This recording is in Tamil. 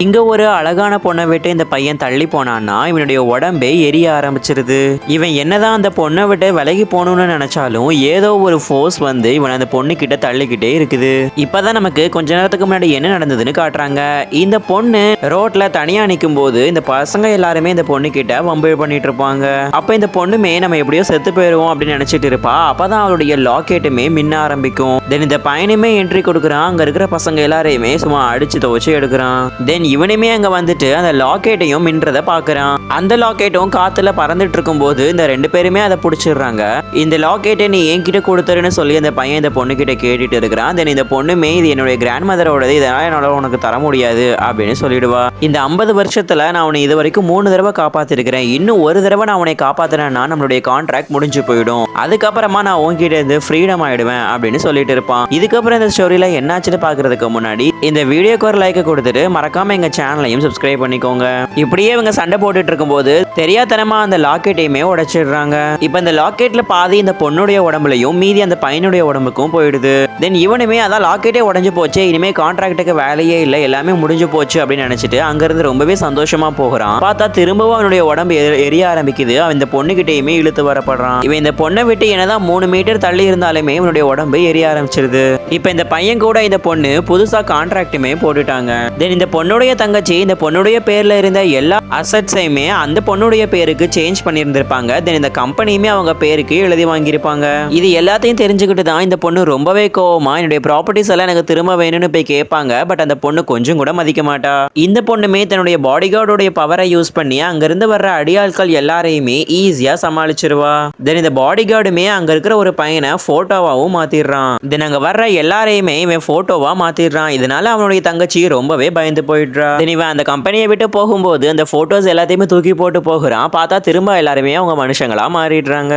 இங்க ஒரு அழகான பொண்ணை விட்டு இந்த பையன் தள்ளி போனான்னா இவனுடைய உடம்பே எரிய ஆரம்பிச்சிருது. இவன் என்னதான் அந்த பொண்ணை விட்டு விலகி போகணும்னு நினைச்சாலும் ஏதோ ஒரு ஃபோர்ஸ் வந்து இவன் அந்த பொண்ணு கிட்ட தள்ளிக்கிட்டே இருக்குது. இப்பதான் நமக்கு கொஞ்ச நேரத்துக்கு முன்னாடி என்ன நடந்ததுன்னு காட்டுறாங்க. இந்த பொண்ணு ரோட்ல தனியா நிற்கும் போது இந்த பசங்க எல்லாருமே இந்த பொண்ணு கிட்ட வம்பு பண்ணிட்டு இருப்பாங்க. அப்ப இந்த பொண்ணுமே நம்ம எப்படியோ செத்து போயிருவோம் அப்படின்னு நினைச்சிட்டு இருப்பா. அப்பதான் அவளுடைய லாக்கெட்டுமே மின்ன ஆரம்பிக்கும். தென் இந்த பையனுமே என்ட்ரி கொடுக்குறான். அங்க இருக்கிற பசங்க எல்லாரையுமே சும்மா அடிச்சு துவச்சு எடுக்கிறான். தென் இவனுமே அங்க வந்துட்டு அந்த லாக்கெட்டையும் மின்றத பாக்குறான். அந்த லாக்கெட்டும் காத்துல பறந்துட்டு இருக்கும் போது இந்த ரெண்டு பேருமே அதை பிடிச்சிடுறாங்க. இந்த லாக்கெட்டை நீ என்கிட்ட கொடுத்துருன்னு சொல்லி அந்த பையன் இந்த பொண்ணு கிட்ட கேட்டுட்டு இருக்கிறான். தென் இந்த பொண்ணுமே இது என்னுடைய கிராண்ட் மதரோடது, இதனால என்னால உனக்கு தர முடியாது அப்படின்னு சொல்லிடுவா. இந்த 50 வருஷத்துல நான் உன்னை இது வரைக்கும் 3 தடவை காப்பாத்திருக்கிறேன். இன்னும் ஒரு தடவை நான் உன்னை காப்பாத்தினேன்னா நம்மளுடைய கான்ட்ராக்ட் முடிஞ்சு போயிடும். அதுக்கப்புறமா நான் உன்கிட்ட இருந்து ஃப்ரீடம் ஆயிடுவேன் அப்படின்னு சொல்லிட்டு இருப்பான். இதுக்கப்புறம் இந்த ஸ்டோரியில என்னாச்சுன்னு பாக்குறதுக்கு முன்னாடி இந்த வீடியோக்கு ஒரு லைக் கொடுத்துட்டு மறக்காம எங்க சேனலையும் சப்ஸ்கிரைப் பண்ணிக்கோங்க. இப்படியே இவங்க சண்டை போட்டுட்டு இருக்கும்போது தெரியாதனமா அந்த லாக்கெட்டையுமே உடைச்சிடுறாங்க. இப்ப இந்த லாக்கெட்ல பாதி இந்த பொண்ணுடைய உடம்புலையும் மீதி அந்த பையனுடைய உடம்புக்கும் போயிடுது. தென் இவனுமே அதான் லாக்கெட்டே உடஞ்சு போச்சு, இனிமே கான்ட்ராக்டுக்கு வேலையே இல்லை, எல்லாமே முடிஞ்சு போச்சு அப்படின்னு நினைச்சிட்டு அங்கிருந்து ரொம்பவே சந்தோஷமா போகிறான். பார்த்தா திரும்பவும் அவனுடைய உடம்பு எரிய ஆரம்பிக்குது. அவன் இந்த பொண்ணுகிட்டயுமே இழுத்து வரப்படுறான். இவன் இந்த பொண்ணை விட்டு என்னதான் 3 மீட்டர் தள்ளி இருந்தாலுமே இவனுடைய உடம்பு எரிய ஆரம்பிச்சிருது. இப்ப இந்த பையன் கூட இந்த பொண்ணு புதுசா கான்ட்ராக்டுமே போட்டுட்டாங்க. தென் இந்த பொண்ணுடைய தங்கச்சி இந்த பொண்ணுடைய பேர்ல இருந்த எல்லா அசட்ஸையுமே அந்த பொண்ணுடைய பேருக்கு சேஞ்ச் பண்ணியிருந்திருப்பாங்க. தென் இந்த கம்பெனியுமே அவங்க பேருக்கு எழுதி வாங்கியிருப்பாங்க. இது எல்லாத்தையும் தெரிஞ்சுக்கிட்டு தான் இந்த பொண்ணு ரொம்பவே கோவமா என்னுடைய ப்ராப்பர்ட்டிஸ் எல்லாம் எனக்கு திரும்ப வேணும்னு போய் கேட்பாங்க. பட் அந்த பொண்ணு கொஞ்சம் கூட மதிக்க மாட்டா. இந்த பொண்ணுமே தன்னுடைய பாடி கார்டுடைய பவரை யூஸ் பண்ணி அங்கிருந்து வர்ற அடியாட்கள் எல்லாரையுமே ஈஸியா சமாளிச்சிருவா. தென் இந்த பாடி கார்டுமே அங்க இருக்கிற ஒரு பையனை போட்டோவாவும் மாத்திடுறான். தென் அங்க வர்ற எல்லாரையுமே இவன் போட்டோவா மாத்திடுறான். இதனால அவனுடைய தங்கச்சி ரொம்பவே பயந்து போயிடுறா. தென் இவன் அந்த கம்பெனியை விட்டு போகும்போது அந்த போட்டோஸ் எல்லாத்தையுமே தூக்கி போட்டு போகிறான். பார்த்தா திரும்ப எல்லாருமே அவங்க மனுஷங்களா மாறிடுறாங்க.